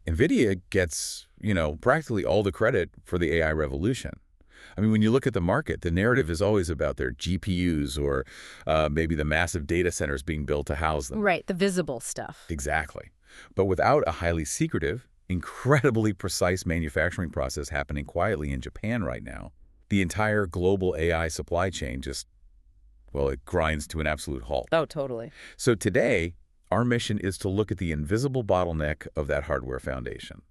NVIDIA gets, practically all the credit for the AI revolution. I mean, when you look at the market, the narrative is always about their GPUs or maybe the massive data centers being built to house them. Right, the visible stuff. Exactly. But without a highly secretive, incredibly precise manufacturing process happening quietly in Japan right now, the entire global AI supply chain just, well, it grinds to an absolute halt. Oh, totally. So today, our mission is to look at the invisible bottleneck of that hardware foundation.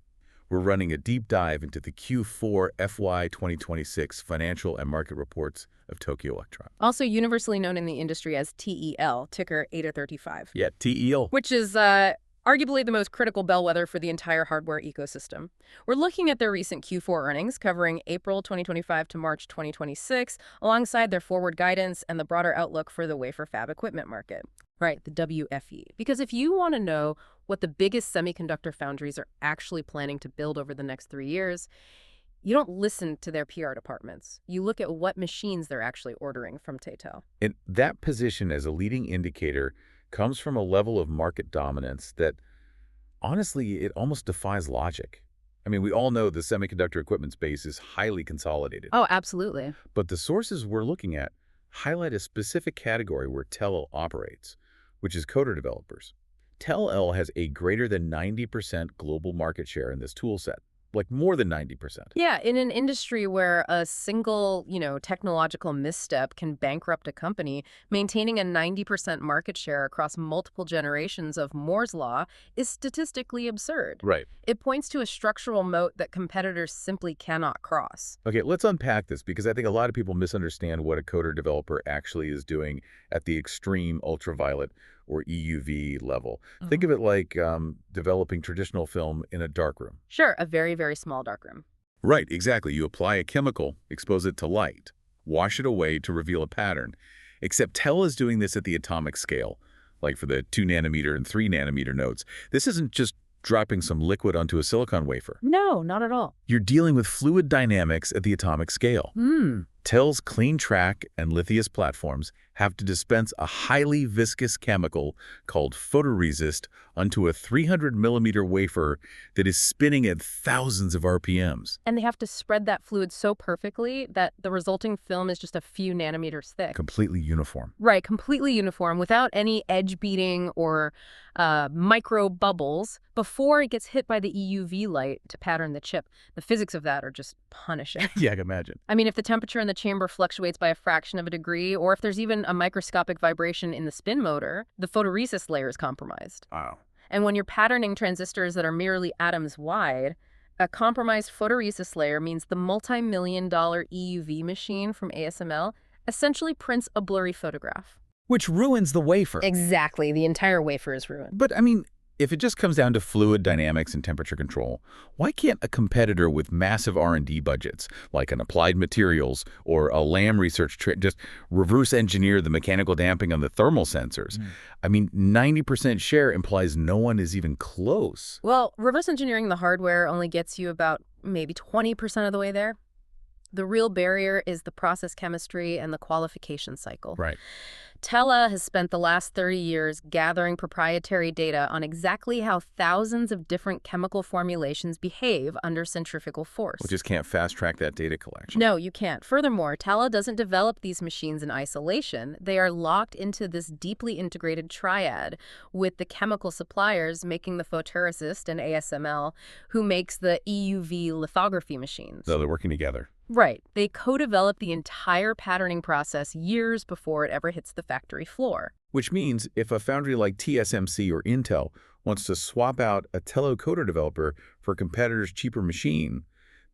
We're running a deep dive into the Q4 FY 2026 financial and market reports of Tokyo Electron. Also universally known in the industry as TEL, ticker 8035. Yeah, TEL. Which is arguably the most critical bellwether for the entire hardware ecosystem. We're looking at their recent Q4 earnings, covering April 2025 to March 2026, alongside their forward guidance and the broader outlook for the wafer fab equipment market. Right, the WFE. Because if you want to know what the biggest semiconductor foundries are actually planning to build over the next 3 years, you don't listen to their PR departments. You look at what machines they're actually ordering from TEL. And that position as a leading indicator comes from a level of market dominance that, honestly, it almost defies logic. I mean, we all know the semiconductor equipment space is highly consolidated. Oh, absolutely. But the sources we're looking at highlight a specific category where TEL operates, which is coder developers. TEL has a greater than 90% global market share in this tool set, like more than 90%. Yeah, in an industry where a single, technological misstep can bankrupt a company, maintaining a 90% market share across multiple generations of Moore's Law is statistically absurd. Right. It points to a structural moat that competitors simply cannot cross. Okay, let's unpack this because I think a lot of people misunderstand what a coder developer actually is doing at the extreme ultraviolet or EUV level. Think of it like developing traditional film in a darkroom. Sure, a very, very small darkroom. Right, exactly. You apply a chemical, expose it to light, wash it away to reveal a pattern. Except TEL is doing this at the atomic scale, like for the 2 nanometer and 3 nanometer nodes. This isn't just dropping some liquid onto a silicon wafer. No, not at all. You're dealing with fluid dynamics at the atomic scale. TEL's clean track and lithius platforms have to dispense a highly viscous chemical called photoresist onto a 300-millimeter wafer that is spinning at thousands of RPMs. And they have to spread that fluid so perfectly that the resulting film is just a few nanometers thick. Completely uniform. Right, completely uniform, without any edge beating or micro bubbles before it gets hit by the EUV light to pattern the chip. The physics of that are just punishing. Yeah, I can imagine. I mean, if the temperature in the chamber fluctuates by a fraction of a degree, or if there's even a microscopic vibration in the spin motor, the photoresist layer is compromised. Wow. And when you're patterning transistors that are merely atoms wide, a compromised photoresist layer means the multi-million-dollar EUV machine from ASML essentially prints a blurry photograph. Which ruins the wafer. Exactly. The entire wafer is ruined. But, I mean, if it just comes down to fluid dynamics and temperature control, why can't a competitor with massive R&D budgets, like an Applied Materials or a Lam Research, just reverse engineer the mechanical damping on the thermal sensors? I mean, 90% share implies no one is even close. Well, reverse engineering the hardware only gets you about maybe 20% of the way there. The real barrier is the process chemistry and the qualification cycle. Right. TEL has spent the last 30 years gathering proprietary data on exactly how thousands of different chemical formulations behave under centrifugal force. We just can't fast-track that data collection. No, you can't. Furthermore, TEL doesn't develop these machines in isolation. They are locked into this deeply integrated triad with the chemical suppliers making the photoresist and ASML, who makes the EUV lithography machines. So they're working together. Right. They co-develop the entire patterning process years before it ever hits the factory floor. Which means if a foundry like TSMC or Intel wants to swap out a TEL coder developer for a competitor's cheaper machine,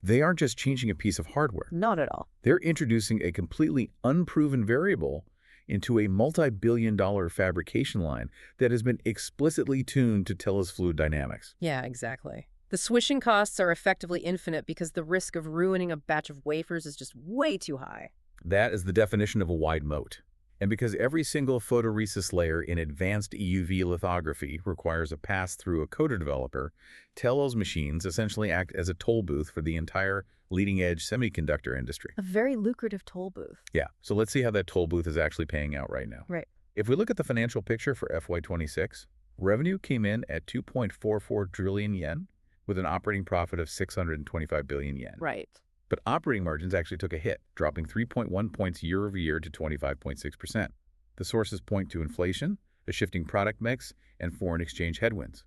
they aren't just changing a piece of hardware. Not at all. They're introducing a completely unproven variable into a multi-billion-dollar fabrication line that has been explicitly tuned to TEL's fluid dynamics. Yeah, exactly. The switching costs are effectively infinite because the risk of ruining a batch of wafers is just way too high. That is the definition of a wide moat. And because every single photoresist layer in advanced EUV lithography requires a pass through a coder developer, TEL's machines essentially act as a toll booth for the entire leading-edge semiconductor industry. A very lucrative toll booth. Yeah, so let's see how that toll booth is actually paying out right now. Right. If we look at the financial picture for FY26, revenue came in at 2.44 trillion yen. with an operating profit of 625 billion yen. Right. But operating margins actually took a hit, dropping 3.1 points year over year to 25.6%. The sources point to inflation, a shifting product mix, and foreign exchange headwinds.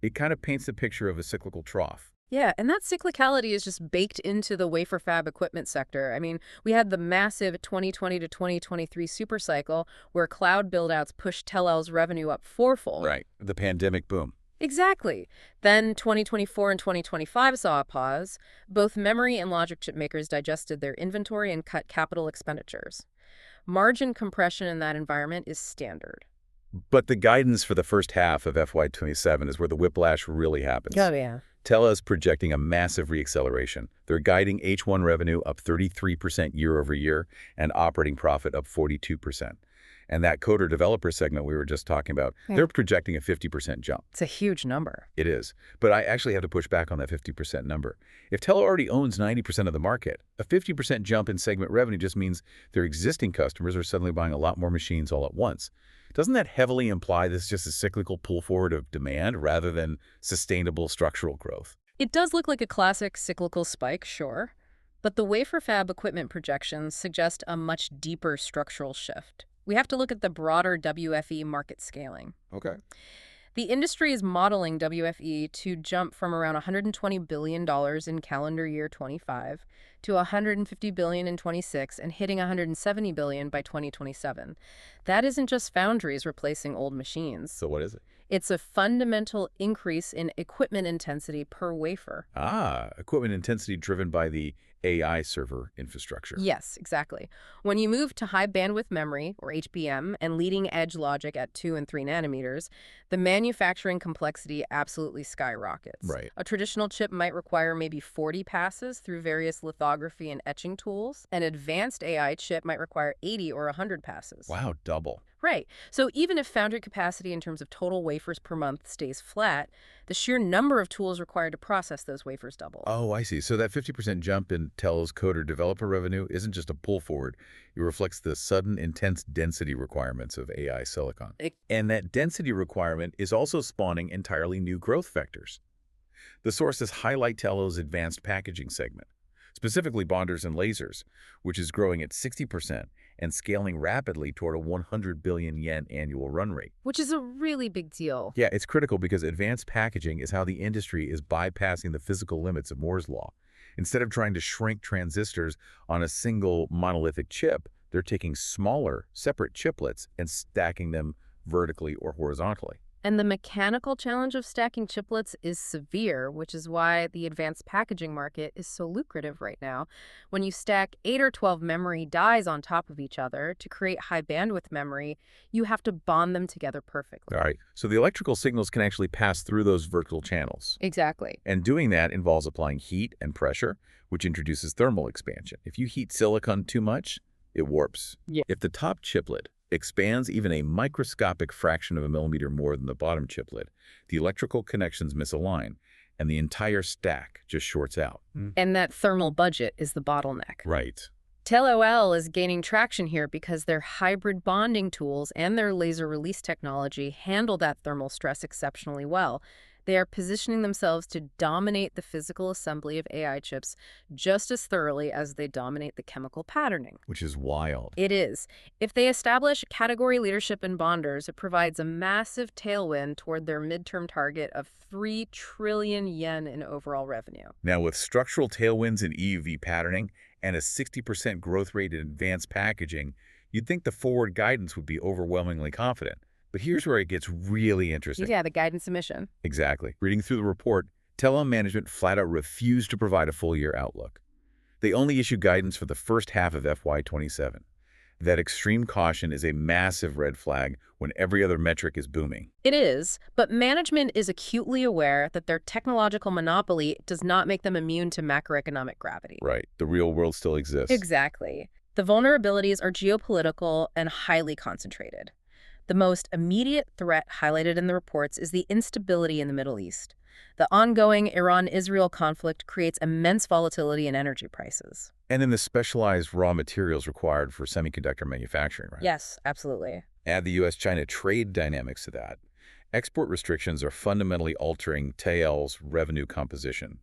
It kind of paints the picture of a cyclical trough. Yeah, and that cyclicality is just baked into the wafer fab equipment sector. I mean, we had the massive 2020 to 2023 supercycle where cloud buildouts pushed Telel's revenue up fourfold. Right. The pandemic boom. Exactly. Then 2024 and 2025 saw a pause. Both memory and logic chip makers digested their inventory and cut capital expenditures. Margin compression in that environment is standard. But the guidance for the first half of FY27 is where the whiplash really happens. Oh, yeah. Tela is projecting a massive reacceleration. They're guiding H1 revenue up 33% year over year and operating profit up 42%. And that coder-developer segment we were just talking about, they're projecting a 50% jump. It's a huge number. It is. But I actually have to push back on that 50% number. If Tela already owns 90% of the market, a 50% jump in segment revenue just means their existing customers are suddenly buying a lot more machines all at once. Doesn't that heavily imply this is just a cyclical pull forward of demand rather than sustainable structural growth? It does look like a classic cyclical spike, sure. But the wafer fab equipment projections suggest a much deeper structural shift. We have to look at the broader WFE market scaling. Okay. The industry is modeling WFE to jump from around $120 billion in calendar year 25 to $150 billion in 26 and hitting $170 billion by 2027. That isn't just foundries replacing old machines. So what is it? It's a fundamental increase in equipment intensity per wafer. Equipment intensity driven by the AI server infrastructure. Yes, exactly. When you move to high bandwidth memory, or HBM, and leading edge logic at 2 and 3 nanometers, the manufacturing complexity absolutely skyrockets. Right. A traditional chip might require maybe 40 passes through various lithography and etching tools. An advanced AI chip might require 80 or 100 passes. Wow, double. Right. So even if foundry capacity in terms of total wafers per month stays flat, the sheer number of tools required to process those wafers double. Oh, I see. So that 50% jump in Tel's coder-developer revenue isn't just a pull forward. It reflects the sudden, intense density requirements of AI silicon. And that density requirement is also spawning entirely new growth vectors. The sources highlight Tel's advanced packaging segment, specifically bonders and lasers, which is growing at 60% and scaling rapidly toward a 100 billion yen annual run rate. Which is a really big deal. Yeah, it's critical because advanced packaging is how the industry is bypassing the physical limits of Moore's law. Instead of trying to shrink transistors on a single monolithic chip, they're taking smaller, separate chiplets and stacking them vertically or horizontally. And the mechanical challenge of stacking chiplets is severe, which is why the advanced packaging market is so lucrative right now. When you stack 8 or 12 memory dies on top of each other to create high bandwidth memory, you have to bond them together perfectly. All right, so the electrical signals can actually pass through those vertical channels. Exactly. And doing that involves applying heat and pressure, which introduces thermal expansion. If you heat silicon too much, it warps. Yeah. If the top chiplet expands even a microscopic fraction of a millimeter more than the bottom chiplet, the electrical connections misalign, and the entire stack just shorts out. And that thermal budget is the bottleneck. Right. TEL is gaining traction here because their hybrid bonding tools and their laser release technology handle that thermal stress exceptionally well. They are positioning themselves to dominate the physical assembly of AI chips just as thoroughly as they dominate the chemical patterning. Which is wild. It is. If they establish category leadership in bonders, it provides a massive tailwind toward their midterm target of 3 trillion yen in overall revenue. Now, with structural tailwinds in EUV patterning and a 60% growth rate in advanced packaging, you'd think the forward guidance would be overwhelmingly confident. But here's where it gets really interesting. Yeah, the guidance submission. Exactly. Reading through the report, Telom management flat out refused to provide a full-year outlook. They only issue guidance for the first half of FY27. That extreme caution is a massive red flag when every other metric is booming. It is, but management is acutely aware that their technological monopoly does not make them immune to macroeconomic gravity. Right. The real world still exists. Exactly. The vulnerabilities are geopolitical and highly concentrated. The most immediate threat highlighted in the reports is the instability in the Middle East. The ongoing Iran-Israel conflict creates immense volatility in energy prices. And in the specialized raw materials required for semiconductor manufacturing, right? Yes, absolutely. Add the U.S.-China trade dynamics to that, Export restrictions are fundamentally altering TL's revenue composition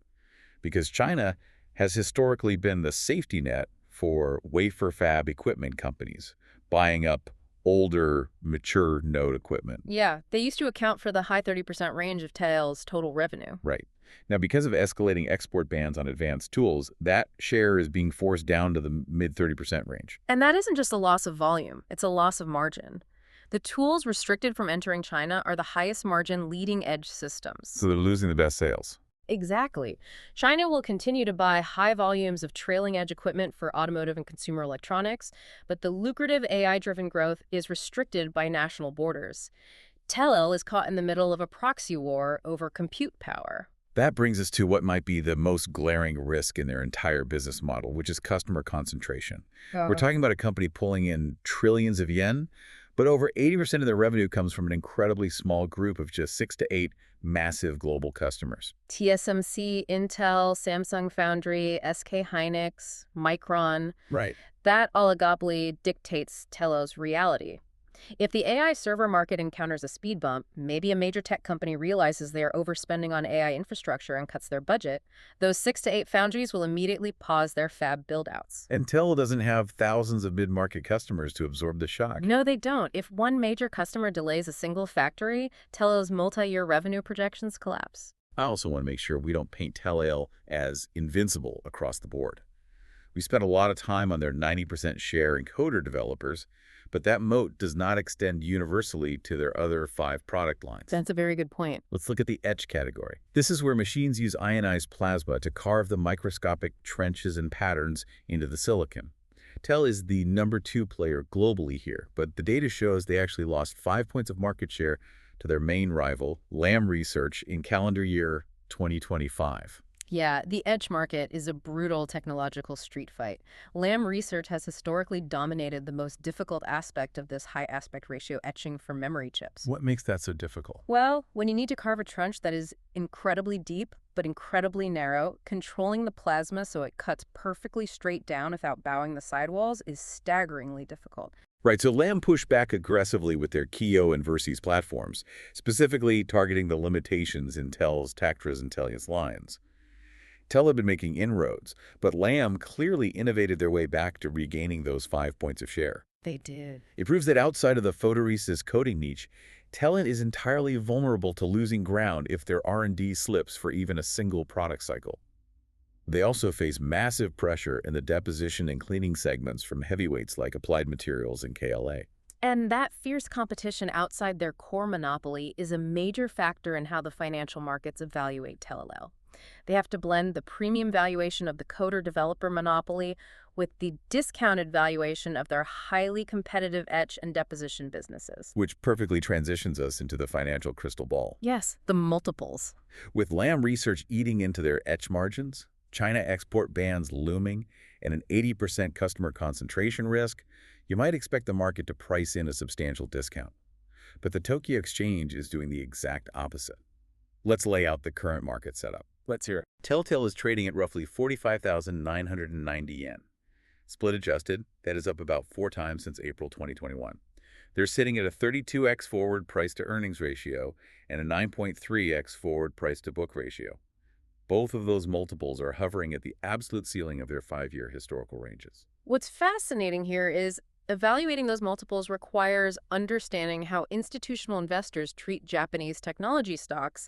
because China has historically been the safety net for wafer fab equipment companies, buying up older, mature node equipment. Yeah, they used to account for the high 30% range of TEL's total revenue. Right. Now, because of escalating export bans on advanced tools, that share is being forced down to the mid 30% range. And that isn't just a loss of volume, it's a loss of margin. The tools restricted from entering China are the highest margin leading edge systems. So they're losing the best sales. Exactly. China will continue to buy high volumes of trailing edge equipment for automotive and consumer electronics, but the lucrative AI-driven growth is restricted by national borders. TEL is caught in the middle of a proxy war over compute power. That brings us to what might be the most glaring risk in their entire business model, which is customer concentration. We're talking about a company pulling in trillions of yen, but over 80% of their revenue comes from an incredibly small group of just 6 to 8 massive global customers. TSMC, Intel, Samsung Foundry, SK Hynix, Micron. Right. That oligopoly dictates TEL's reality. If the AI server market encounters a speed bump, maybe a major tech company realizes they are overspending on AI infrastructure and cuts their budget, those 6 to 8 foundries will immediately pause their fab buildouts. Intel doesn't have thousands of mid-market customers to absorb the shock. No, they don't. If one major customer delays a single factory, TEL's multi-year revenue projections collapse. I also want to make sure we don't paint TEL as invincible across the board. We spent a lot of time on their 90% share in coder developers, but that moat does not extend universally to their other 5 product lines. That's a very good point. Let's look at the etch category. This is where machines use ionized plasma to carve the microscopic trenches and patterns into the silicon. TEL is the number 2 player globally here, but the data shows they actually lost 5 points of market share to their main rival, Lam Research, in calendar year 2025. Yeah, the etch market is a brutal technological street fight. Lam Research has historically dominated the most difficult aspect of this high aspect ratio etching for memory chips. What makes that so difficult? Well, when you need to carve a trench that is incredibly deep but incredibly narrow, controlling the plasma so it cuts perfectly straight down without bowing the sidewalls is staggeringly difficult. Right, so Lam pushed back aggressively with their Kiyo and Versys platforms, specifically targeting the limitations in TEL's Tactras and Telius lines. TEL had been making inroads, but Lam clearly innovated their way back to regaining those 5 points of share. They did. It proves that outside of the photoresist coating niche, TEL is entirely vulnerable to losing ground if their R&D slips for even a single product cycle. They also face massive pressure in the deposition and cleaning segments from heavyweights like Applied Materials and KLA. And that fierce competition outside their core monopoly is a major factor in how the financial markets evaluate TEL. They have to blend the premium valuation of the coder-developer monopoly with the discounted valuation of their highly competitive etch and deposition businesses. Which perfectly transitions us into the financial crystal ball. Yes, the multiples. With Lam Research eating into their etch margins, China export bans looming, and an 80% customer concentration risk, you might expect the market to price in a substantial discount. But the Tokyo Exchange is doing the exact opposite. Let's lay out the current market setup. Let's hear it. TEL is trading at roughly 45,990 yen. Split adjusted, that is up about 4 times since April 2021. They're sitting at a 32x forward price-to-earnings ratio and a 9.3x forward price-to-book ratio. Both of those multiples are hovering at the absolute ceiling of their 5-year historical ranges. What's fascinating here is evaluating those multiples requires understanding how institutional investors treat Japanese technology stocks,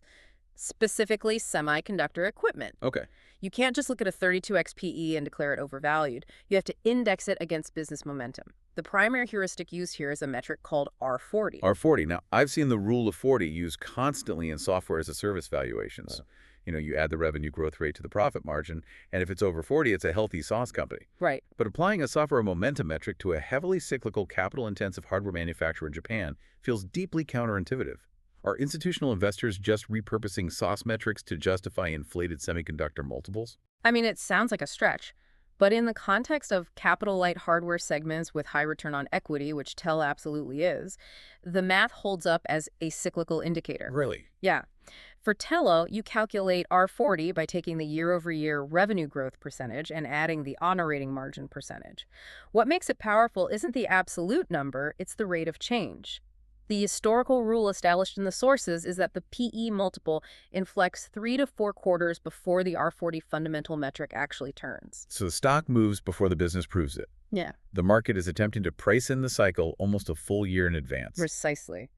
specifically semiconductor equipment. Okay. You can't just look at a 32x PE and declare it overvalued. You have to index it against business momentum. The primary heuristic used here is a metric called R40. R40. Now, I've seen the rule of 40 used constantly in software as a service valuations. You add the revenue growth rate to the profit margin, and if it's over 40, it's a healthy SaaS company. Right. But applying a software momentum metric to a heavily cyclical, capital-intensive hardware manufacturer in Japan feels deeply counterintuitive. Are institutional investors just repurposing SaaS metrics to justify inflated semiconductor multiples? I mean, it sounds like a stretch, but in the context of capital-light hardware segments with high return on equity, which TEL absolutely is, the math holds up as a cyclical indicator. Really? Yeah. For TEL, you calculate R40 by taking the year-over-year revenue growth percentage and adding the operating margin percentage. What makes it powerful isn't the absolute number, it's the rate of change. The historical rule established in the sources is that the PE multiple inflects 3 to 4 quarters before the R40 fundamental metric actually turns. So the stock moves before the business proves it. Yeah. The market is attempting to price in the cycle almost a full year in advance. Precisely.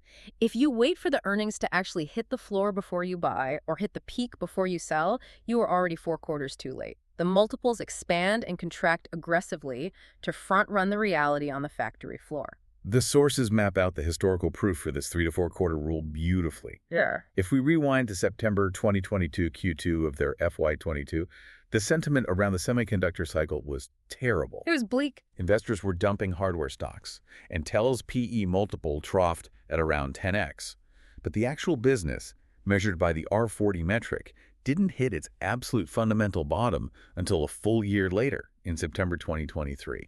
If you wait for the earnings to actually hit the floor before you buy or hit the peak before you sell, you are already 4 quarters too late. The multiples expand and contract aggressively to front-run the reality on the factory floor. The sources map out the historical proof for this 3 to 4 quarter rule beautifully. Yeah. If we rewind to September 2022 Q2 of their FY22, the sentiment around the semiconductor cycle was terrible. It was bleak. Investors were dumping hardware stocks, and Intel's PE multiple troughed at around 10x. But the actual business, measured by the R40 metric, didn't hit its absolute fundamental bottom until a full year later, in September 2023.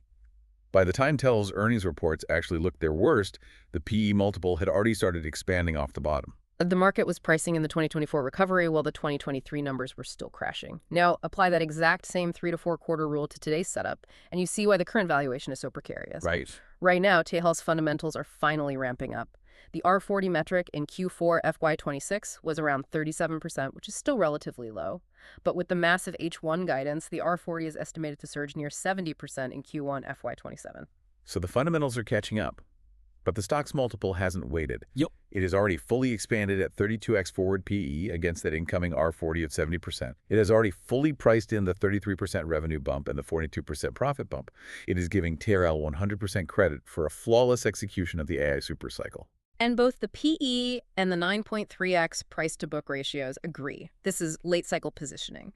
By the time Intel's earnings reports actually looked their worst, the PE multiple had already started expanding off the bottom. The market was pricing in the 2024 recovery while the 2023 numbers were still crashing. Now, apply that exact same 3 to 4 quarter rule to today's setup, and you see why the current valuation is so precarious. Right. Right now, Tejal's fundamentals are finally ramping up. The R40 metric in Q4 FY26 was around 37%, which is still relatively low. But with the massive H1 guidance, the R40 is estimated to surge near 70% in Q1 FY27. So the fundamentals are catching up. But the stock's multiple hasn't waited. Yep. It is already fully expanded at 32x forward PE against that incoming R40 of 70%. It has already fully priced in the 33% revenue bump and the 42% profit bump. It is giving TRL 100% credit for a flawless execution of the AI supercycle. And both the PE and the 9.3x price-to-book ratios agree. This is late-cycle positioning.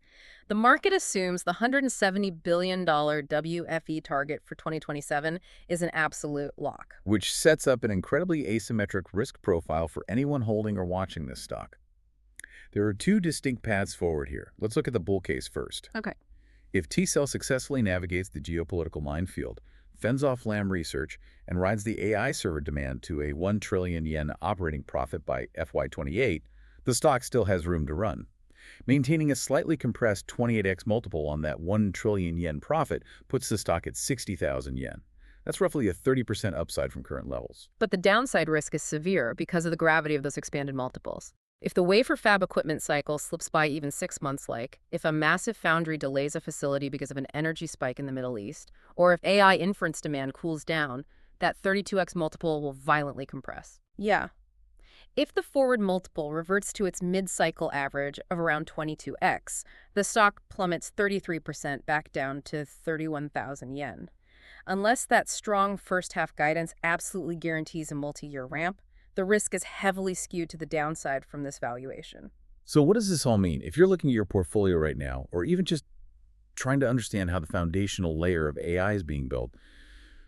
The market assumes the $170 billion WFE target for 2027 is an absolute lock. Which sets up an incredibly asymmetric risk profile for anyone holding or watching this stock. There are two distinct paths forward here. Let's look at the bull case first. Okay. If T-Cell successfully navigates the geopolitical minefield, fends off Lam Research, and rides the AI server demand to a 1 trillion yen operating profit by FY28, the stock still has room to run. Maintaining a slightly compressed 28x multiple on that 1 trillion yen profit puts the stock at 60,000 yen. That's roughly a 30% upside from current levels. But the downside risk is severe because of the gravity of those expanded multiples. If the wafer fab equipment cycle slips by even 6 months, like if a massive foundry delays a facility because of an energy spike in the Middle East, or if AI inference demand cools down, that 32x multiple will violently compress. Yeah. If the forward multiple reverts to its mid-cycle average of around 22x, the stock plummets 33% back down to 31,000 yen. Unless that strong first-half guidance absolutely guarantees a multi-year ramp, the risk is heavily skewed to the downside from this valuation. So what does this all mean? If you're looking at your portfolio right now, or even just trying to understand how the foundational layer of AI is being built,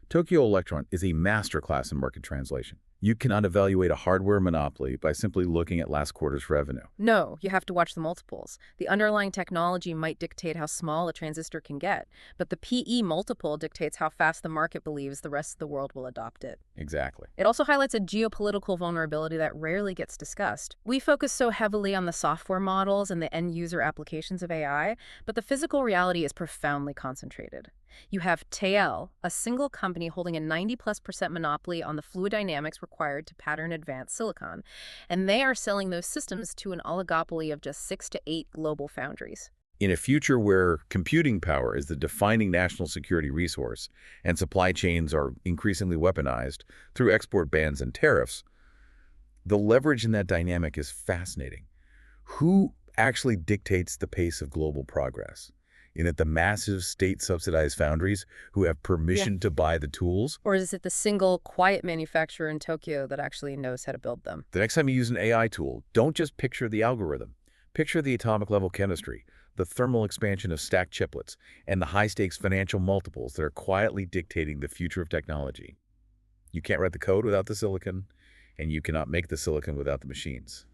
Tokyo Electron is a masterclass in market translation. You cannot evaluate a hardware monopoly by simply looking at last quarter's revenue. No, you have to watch the multiples. The underlying technology might dictate how small a transistor can get, but the PE multiple dictates how fast the market believes the rest of the world will adopt it. Exactly. It also highlights a geopolitical vulnerability that rarely gets discussed. We focus so heavily on the software models and the end-user applications of AI, but the physical reality is profoundly concentrated. You have TL, a single company holding a 90+% monopoly on the fluid dynamics required to pattern advanced silicon, and they are selling those systems to an oligopoly of just 6 to 8 global foundries. In a future where computing power is the defining national security resource and supply chains are increasingly weaponized through export bans and tariffs, the leverage in that dynamic is fascinating. Who actually dictates the pace of global progress? In it the massive state-subsidized foundries who have permission to buy the tools? Or is it the single, quiet manufacturer in Tokyo that actually knows how to build them? The next time you use an AI tool, don't just picture the algorithm. Picture the atomic-level chemistry, the thermal expansion of stacked chiplets, and the high-stakes financial multiples that are quietly dictating the future of technology. You can't write the code without the silicon, and you cannot make the silicon without the machines.